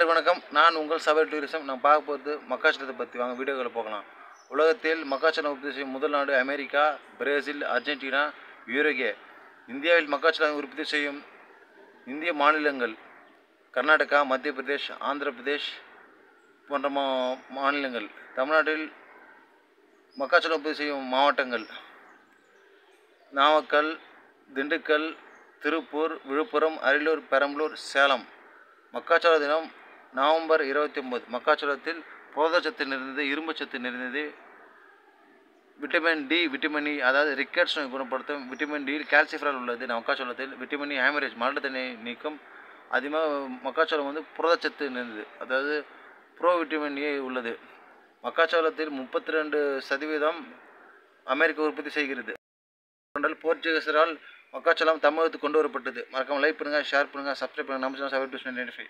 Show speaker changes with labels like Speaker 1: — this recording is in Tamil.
Speaker 1: வணக்கம். நான் உங்கள் சபை டூரிசம். நான் பார்க்க போகிறது மக்காச்சோளத்தை பற்றி. வாங்க வீடியோக்களை போகலாம். உலகத்தில் மக்காச்சோளம் உற்பத்தி செய்யும் முதல் நாடு அமெரிக்கா, பிரேசில், அர்ஜென்டினா, யூருகே. இந்தியாவில் மக்காச்சோளம் உற்பத்தி செய்யும் இந்திய மாநிலங்கள் கர்நாடகா, மத்திய பிரதேஷ், ஆந்திர பிரதேஷ் போன்ற மாநிலங்கள். தமிழ்நாட்டில் மக்காச்சோளம் உற்பத்தி செய்யும் மாவட்டங்கள் நாமக்கல், திண்டுக்கல், திருப்பூர், விழுப்புரம், அரியலூர், பெரம்பலூர், சேலம். மக்காச்சோள தினம் நவம்பர் 29. மக்காச்சோளத்தில் புரதச்சத்து நிறைந்தது, இரும்பு சத்து நிறைந்தது, விட்டமின் டி, விட்டமின் இ, அதாவது ரிக்கெட்ஸ் நோய் குணப்படுத்தும் விட்டமின் டி, கால்சிஃபரால் உள்ளது. மக்காச்சோளத்தில் விட்டமின் இ ஹேமரேஜ் மலட்டுத்தன்மை நீக்கும். அதிகமாக மக்காச்சோளம் புரதச்சத்து நிறைந்தது, அதாவது ப்ரோ விட்டமின் ஏ உள்ளது. மக்காச்சோளத்தில் 32% அமெரிக்கா உற்பத்தி செய்கிறது. போர்ச்சுகீசரால் மக்காச்சோளம் தமிழகத்துக்கு கொண்டு வரப்பட்டது. மறக்காம லைக் பண்ணுங்கள், ஷேர் பண்ணுங்கள், சப்ஸ்கிரைப் பண்ணுங்கள். நம்ம சேனல் 7 to 95.